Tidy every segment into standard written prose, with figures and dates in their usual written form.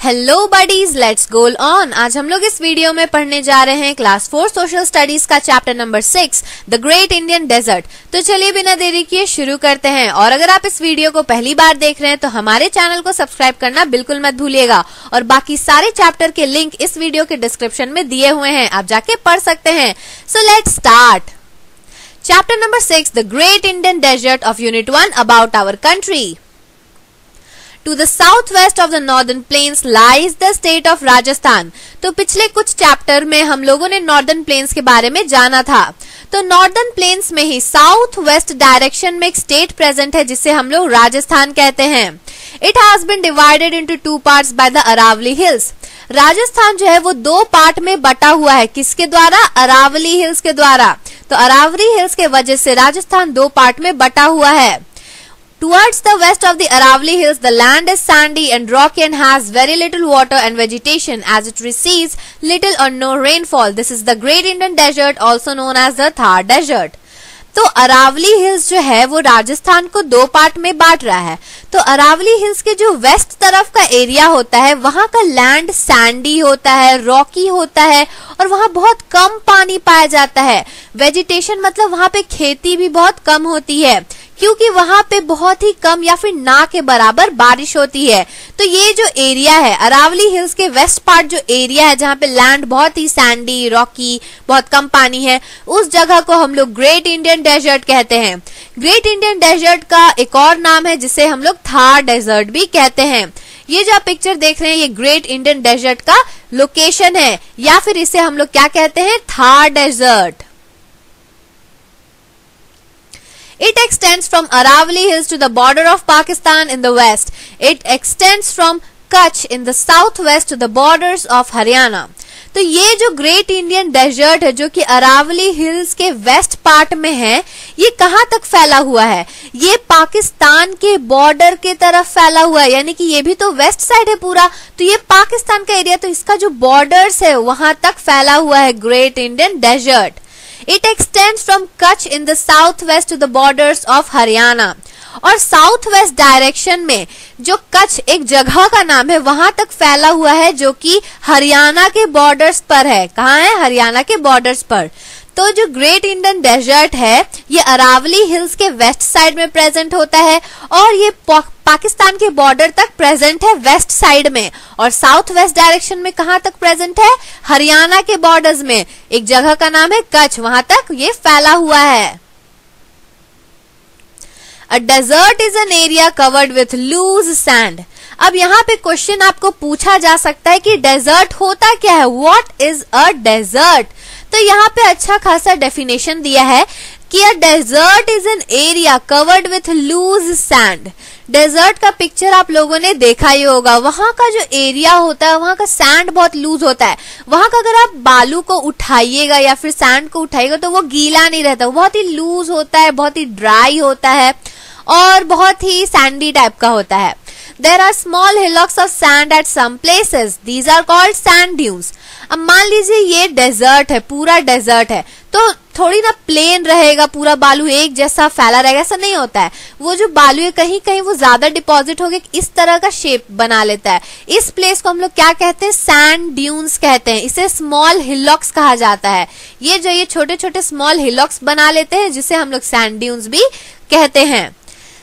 Hello buddies, let's go on. आज हम लोग इस वीडियो में पढ़ने जा रहे हैं क्लास 4 सोशल स्टडीज का chapter number 6 the great Indian desert. तो चलिए बिना देरी किए शुरू करते हैं। और अगर आप इस वीडियो को पहली बार देख रहे हैं तो हमारे चैनल को सब्सक्राइब करना बिल्कुल मत भूलिएगा। और बाकी सारे चैप्टर के लिंक इस वीडियो के डिस्क्रिप्शन में दिए हुए हैं, आप जाके पढ़ सकते हैं। So let's start. Chapter number 6 the great Indian desert of unit 1 about our country. To the southwest of the northern plains lies the state of Rajasthan। तो पिछले कुछ चैप्टर में हम लोगों ने नॉर्दर्न प्लेन्स के बारे में जाना था। तो नॉर्दर्न प्लेन्स में ही साउथ वेस्ट डायरेक्शन में एक स्टेट प्रेजेंट है जिसे हम लोग राजस्थान कहते हैं। It has been divided into 2 parts by the Aravalli hills. Rajasthan जो है वो 2 पार्ट में बटा हुआ है। किसके द्वारा? अरावली हिल्स के द्वारा। तो अरावली हिल्स के वजह से राजस्थान 2 पार्ट में बटा हुआ है। Towards the west of the Aravali Hills, the land is sandy and rocky and has very little water and vegetation as it receives little or no rainfall. This is the Great Indian Desert, also known as the Thar Desert. तो Aravalli hills जो है वो राजस्थान को 2 part में बांट रहा है। तो अरावली हिल्स के जो वेस्ट तरफ का एरिया होता है वहां का लैंड सैंडी होता है, रॉकी होता है और वहां बहुत कम पानी पाया जाता है। वेजिटेशन मतलब वहां पे खेती भी बहुत कम होती है क्योंकि वहां पे बहुत ही कम या फिर ना के बराबर बारिश होती है। तो ये जो एरिया है अरावली हिल्स के वेस्ट पार्ट जो एरिया है जहाँ पे लैंड बहुत ही सैंडी, रॉकी, बहुत कम पानी है, उस जगह को हम लोग ग्रेट इंडियन डेजर्ट कहते हैं। ग्रेट इंडियन डेजर्ट का एक और नाम है जिसे हम लोग थार डेजर्ट भी कहते हैं। ये जो आप पिक्चर देख रहे हैं ये ग्रेट इंडियन डेजर्ट का लोकेशन है या फिर इसे हम लोग क्या कहते हैं? Thar desert. It extends from Aravali Hills to the border of Pakistan in the west. It extends from Kutch in the southwest to the borders of Haryana. तो ये जो ग्रेट इंडियन डेजर्ट है जो कि अरावली हिल्स के वेस्ट पार्ट में है, ये कहाँ तक फैला हुआ है? ये पाकिस्तान के बॉर्डर के तरफ फैला हुआ है, यानी कि ये भी तो वेस्ट साइड है पूरा। तो ये पाकिस्तान का एरिया, तो इसका जो बॉर्डर्स है वहां तक फैला हुआ है great Indian desert. It extends from Kutch in the southwest to the borders of Haryana। और साउथ वेस्ट डायरेक्शन में जो कच्छ एक जगह का नाम है वहां तक फैला हुआ है जो कि हरियाणा के बॉर्डर्स पर है। कहाँ है? हरियाणा के बॉर्डर्स पर। तो जो ग्रेट इंडियन डेजर्ट है ये अरावली हिल्स के वेस्ट साइड में प्रेजेंट होता है और ये पाकिस्तान के बॉर्डर तक प्रेजेंट है वेस्ट साइड में। और साउथ वेस्ट डायरेक्शन में कहाँ तक प्रेजेंट है? हरियाणा के बॉर्डर्स में। एक जगह का नाम है कच्छ, वहां तक ये फैला हुआ है। A desert is an area covered with loose sand। अब यहाँ पे क्वेश्चन आपको पूछा जा सकता है कि डेजर्ट होता क्या है? What is a desert? तो यहाँ पे अच्छा खासा डेफिनेशन दिया है कि a desert is an area covered with loose sand। Desert का पिक्चर आप लोगों ने देखा ही होगा। वहां का जो एरिया होता है वहां का सैंड बहुत लूज होता है। वहां का अगर आप बालू को उठाइएगा या फिर सैंड को उठाइएगा तो वो गीला नहीं रहता, वो बहुत ही लूज होता है, बहुत ही ड्राई होता है और बहुत ही सैंडी टाइप का होता है। There are small hillocks of sand at some places. These are called sand dunes। अब मान लीजिए ये डेजर्ट है, पूरा डेजर्ट है, तो थोड़ी ना प्लेन रहेगा, पूरा बालू एक जैसा फैला रहेगा, ऐसा नहीं होता है। वो जो बालू है कहीं कहीं वो ज्यादा डिपॉजिट होके इस तरह का शेप बना लेता है। इस प्लेस को हम लोग क्या कहते हैं? सैंड ड्यून्स कहते हैं। इसे स्मॉल हिलॉक्स कहा जाता है। ये छोटे छोटे स्मॉल हिलॉक्स बना लेते हैं जिसे हम लोग सैंड ड्यून्स भी कहते हैं।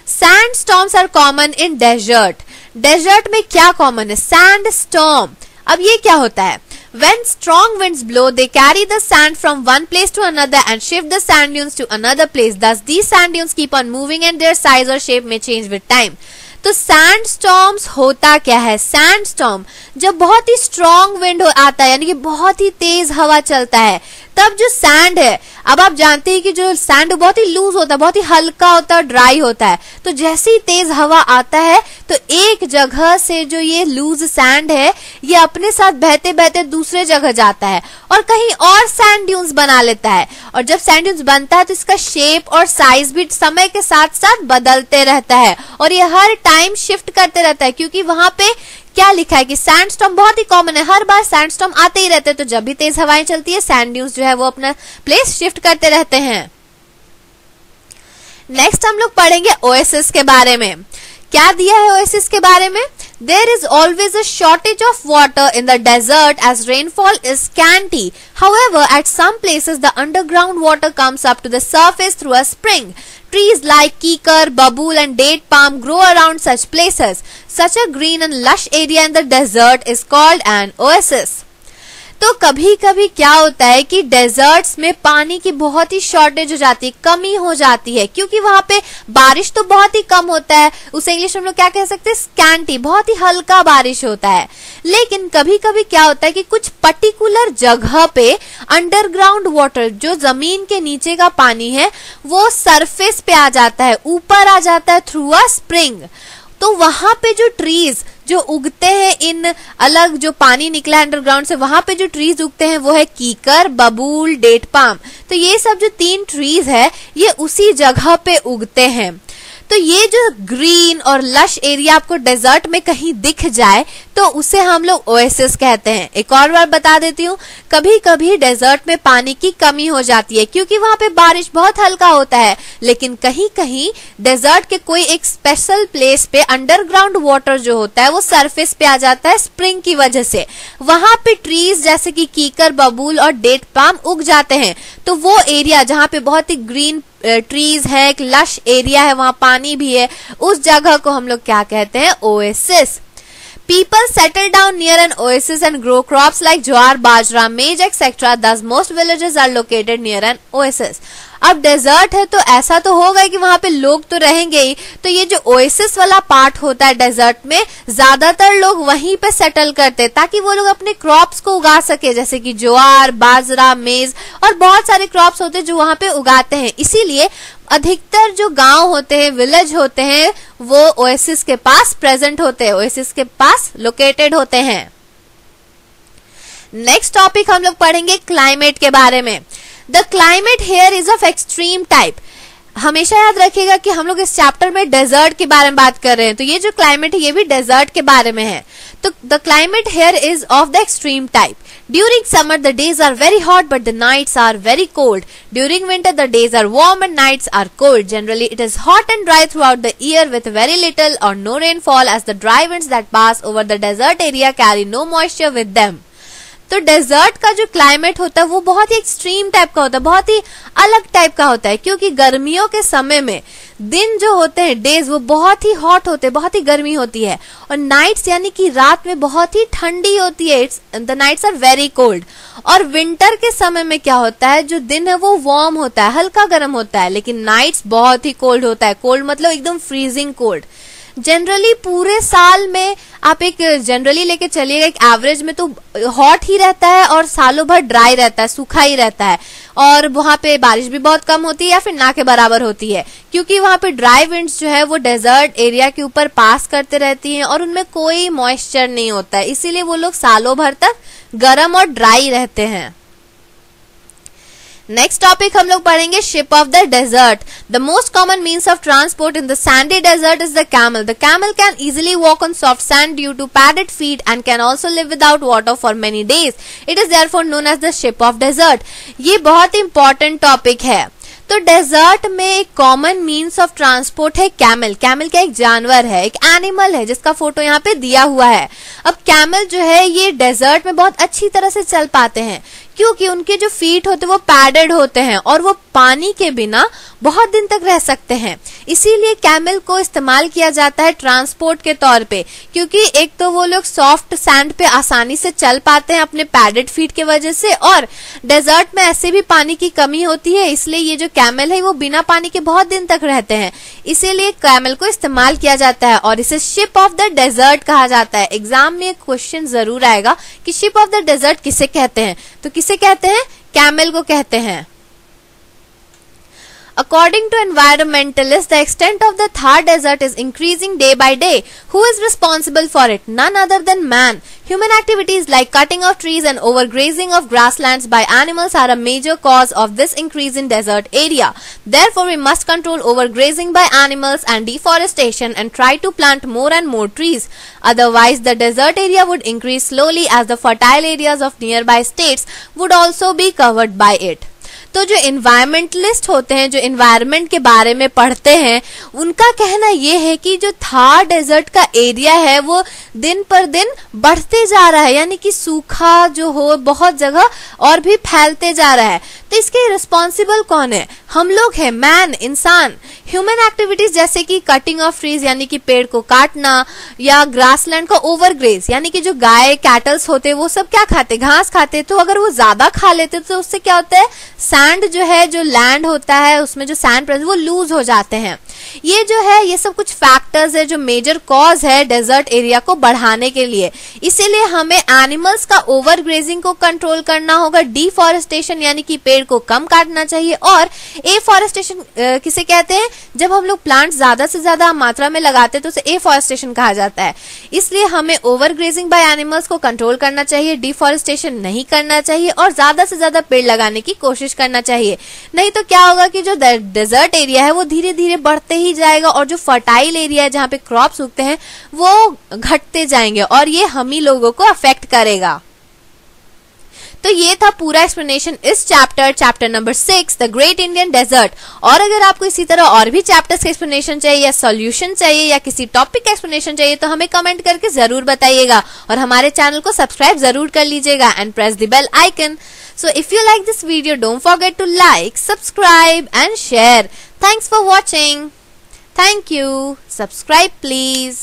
Sand storms are common in desert. Desert में क्या कॉमन है? Sand storm. अब ये क्या होता है? When strong winds blow, they carry the sand from one place to another and shift the sand dunes to another place. Thus, these sand dunes keep on moving and their size or shape may change with time. तो sand storms होता क्या है? Sand storm जब बहुत ही strong wind आता है यानी कि बहुत ही तेज हवा चलता है तब जो सैंड है, अब आप जानते हैं कि जो सैंड बहुत ही लूज होता है, बहुत ही हल्का होता है, ड्राई होता है। तो जैसे ही तेज हवा आता है तो एक जगह से जो ये लूज सैंड है ये अपने साथ बहते बहते दूसरे जगह जाता है और कहीं और सैंड ड्यून्स बना लेता है। और जब सैंड ड्यून्स बनता है तो इसका शेप और साइज भी समय के साथ साथ बदलते रहता है और ये हर टाइम शिफ्ट करते रहता है क्योंकि वहां पे क्या लिखा है कि सैंडस्टॉर्म बहुत ही कॉमन है, हर बार सैंडस्टॉर्म आते ही रहते हैं। तो जब भी तेज हवाएं चलती है सैंड ड्यून्स जो है वो अपना प्लेस शिफ्ट करते रहते हैं। नेक्स्ट हम लोग पढ़ेंगे ओएसिस के बारे में। क्या दिया है ओएसिस के बारे में? There is always a shortage of water in the desert as rainfall is scanty. However, at some places the underground water comes up to the surface through a spring. Trees like kikar, babool and date palm grow around such places. Such a green and lush area in the desert is called an oasis. तो कभी कभी क्या होता है कि desserts में पानी की बहुत ही शॉर्टेज हो जाती है, कमी हो जाती है, क्योंकि वहां पे बारिश तो बहुत ही कम होता है. उसे इंग्लिश में हम लोग क्या कह सकते हैं, स्कैंटी, बहुत ही हल्का बारिश होता है. लेकिन कभी कभी क्या होता है कि कुछ पर्टिकुलर जगह पे अंडरग्राउंड वाटर, जो जमीन के नीचे का पानी है, वो सरफेस पे आ जाता है, ऊपर आ जाता है थ्रू अ स्प्रिंग. तो वहां पे जो ट्रीज जो उगते हैं, इन अलग जो पानी निकला है अंडरग्राउंड से, वहां पे जो ट्रीज उगते हैं वो है कीकर, बबूल, डेट पाम. तो ये सब जो 3 ट्रीज है ये उसी जगह पे उगते हैं. तो ये जो ग्रीन और लश एरिया आपको डेजर्ट में कहीं दिख जाए तो उसे हम लोग ओएसिस कहते हैं. एक और बार बता देती हूँ, कभी कभी डेजर्ट में पानी की कमी हो जाती है क्योंकि वहां पे बारिश बहुत हल्का होता है, लेकिन कहीं कहीं डेजर्ट के कोई एक स्पेशल प्लेस पे अंडरग्राउंड वाटर जो होता है वो सरफेस पे आ जाता है स्प्रिंग की वजह से. वहां पे ट्रीज जैसे कि कीकर, बबूल और डेट पाम उग जाते हैं. तो वो एरिया जहाँ पे बहुत ही ग्रीन ट्रीज है, एक लश एरिया है, वहां पानी भी है, उस जगह को हम लोग क्या कहते हैं, oasis. People settle down near an oasis and grow crops like jowar, bajra, maize, etc. Thus, most villages are located near an oasis. अब डेजर्ट है तो ऐसा तो होगा कि वहां पे लोग तो रहेंगे ही. तो ये जो ओएसिस वाला पार्ट होता है डेजर्ट में, ज्यादातर लोग वहीं पे सेटल करते हैं ताकि वो लोग अपने क्रॉप्स को उगा सके, जैसे कि ज्वार, बाजरा, मेज और बहुत सारे क्रॉप्स होते हैं जो वहां पे उगाते हैं. इसीलिए अधिकतर जो गांव होते हैं, विलेज होते हैं, वो ओएसिस के पास प्रेजेंट होते हैं, ओएसिस के पास लोकेटेड होते हैं. नेक्स्ट टॉपिक हम लोग पढ़ेंगे क्लाइमेट के बारे में. The climate here is of extreme type. हमेशा याद रखिएगा कि हम लोग इस चैप्टर में डेजर्ट के बारे में बात कर रहे हैं, तो ये जो क्लाइमेट है ये भी डेजर्ट के बारे में है. तो the climate here is of the extreme type. During summer, the days are very hot, but the nights are very cold. During winter, the days are warm and nights are cold. Generally, it is hot and dry throughout the year with very little or no rainfall, as the dry winds that pass over the desert area carry no moisture with them. तो desert का जो climate होता है वो बहुत ही extreme type का होता है, बहुत ही अलग टाइप का होता है, क्योंकि गर्मियों के समय में दिन जो होते हैं, डेज, वो बहुत ही हॉट होते हैं, बहुत ही गर्मी होती है, और नाइट्स यानी कि रात में बहुत ही ठंडी होती है. The nights are very cold. और विंटर के समय में क्या होता है, जो दिन है वो वार्म होता है, हल्का गर्म होता है, लेकिन नाइट्स बहुत ही कोल्ड होता है. कोल्ड मतलब एकदम फ्रीजिंग कोल्ड. जनरली पूरे साल में आप एक जनरली लेके चलिएगा, एक एवरेज में तो हॉट ही रहता है और सालों भर ड्राई रहता है, सूखा ही रहता है, और वहां पे बारिश भी बहुत कम होती है या फिर ना के बराबर होती है, क्योंकि वहां पे ड्राई विंड्स जो है वो डेजर्ट एरिया के ऊपर पास करते रहती हैं और उनमें कोई मॉइस्चर नहीं होता है, इसीलिए वो लोग सालों भर तक गर्म और ड्राई रहते हैं. नेक्स्ट टॉपिक हम लोग पढ़ेंगे ship of the desert. The most common means of transport in the sandy desert is the camel. The camel can easily walk on soft sand due to padded feet and can also live without water for many days. It is therefore known as the ship of desert. ये बहुत important topic है. तो desert में एक common means of transport है camel. Camel क्या एक जानवर है, एक एनिमल है, जिसका फोटो यहाँ पे दिया हुआ है. अब कैमल जो है ये डेजर्ट में बहुत अच्छी तरह से चल पाते हैं क्योंकि उनके जो फीट होते हैं वो पैडेड होते हैं और वो पानी के बिना बहुत दिन तक रह सकते हैं. इसीलिए कैमल को इस्तेमाल किया जाता है ट्रांसपोर्ट के तौर पे, क्योंकि एक तो वो लोग सॉफ्ट सैंड पे आसानी से चल पाते हैं अपने पैडेड फीट की वजह से, और डेजर्ट में ऐसे भी पानी की कमी होती है, इसलिए ये जो कैमल है वो बिना पानी के बहुत दिन तक रहते हैं. इसीलिए कैमल को इस्तेमाल किया जाता है और इसे शिप ऑफ द डेजर्ट कहा जाता है. एग्जाम में एक क्वेश्चन जरूर आएगा कि शिप ऑफ द डेजर्ट किसे कहते हैं, तो किसे कहते हैं, कैमल को कहते हैं. According to environmentalists, the extent of the Thar desert is increasing day by day. Who is responsible for it? None other than man. Human activities like cutting of trees and overgrazing of grasslands by animals are a major cause of this increase in desert area. Therefore, we must control overgrazing by animals and deforestation and try to plant more and more trees. Otherwise, the desert area would increase slowly as the fertile areas of nearby states would also be covered by it. तो जो environmentalist होते हैं, जो environment के बारे में पढ़ते हैं, उनका कहना यह है कि जो थार डेजर्ट का एरिया है वो दिन पर दिन बढ़ते जा रहा है, यानी कि सूखा जो हो बहुत जगह और भी फैलते जा रहा है। तो इसके रिस्पॉन्सिबल कौन है? हम लोग हैं, मैन, इंसान। ह्यूमन एक्टिविटीज जैसे कि कटिंग ऑफ ट्रीज यानी कि पेड़ को काटना, या ग्रासलैंड को ओवरग्रेज यानी कि जो गाय कैटल्स होते वो सब क्या खाते? घास खाते। तो अगर वो ज्यादा खा लेते तो उससे क्या होता है? सैंड जो है, जो लैंड होता है उसमें जो सैंड प्रेजेंट वो लूज हो जाते हैं। ये जो है ये सब कुछ फैक्टर्स है जो मेजर कॉज है डेजर्ट एरिया को बढ़ाने के लिए। इसीलिए हमें एनिमल्स का ओवरग्रेजिंग को कंट्रोल करना होगा, डिफॉरेस्टेशन यानी कि पेड़ को कम काटना चाहिए, और एफॉरेस्टेशन किसे कहते हैं? जब हम लोग प्लांट ज्यादा से ज्यादा मात्रा में लगाते हैं तो उसे एफॉरेस्टेशन कहा जाता है। इसलिए हमें ओवरग्रेजिंग बाय एनिमल्स को कंट्रोल करना चाहिए, डिफॉरेस्टेशन नहीं करना चाहिए और ज्यादा से ज्यादा पेड़ लगाने की कोशिश करना चाहिए। नहीं तो क्या होगा कि जो डेजर्ट एरिया है वो धीरे धीरे बढ़ते ही जाएगा और जो फर्टाइल एरिया है जहाँ पे क्रॉप्स उगते हैं वो घटते जाएंगे और ये हम ही लोगों को अफेक्ट करेगा। तो ये था पूरा एक्सप्लेनेशन इस chapter number 6 the great Indian desert. और अगर आपको इसी तरह और भी चैप्टर्स के एक्सप्लेनेशन चाहिए या सॉल्यूशन चाहिए या किसी टॉपिक का एक्सप्लेनेशन चाहिए तो हमें कमेंट करके जरूर बताइएगा और हमारे चैनल को सब्सक्राइब जरूर कर लीजिएगा and press the bell icon. So if you like this video, don't forget to like, subscribe and share. Thanks for watching. Thank you. Subscribe please.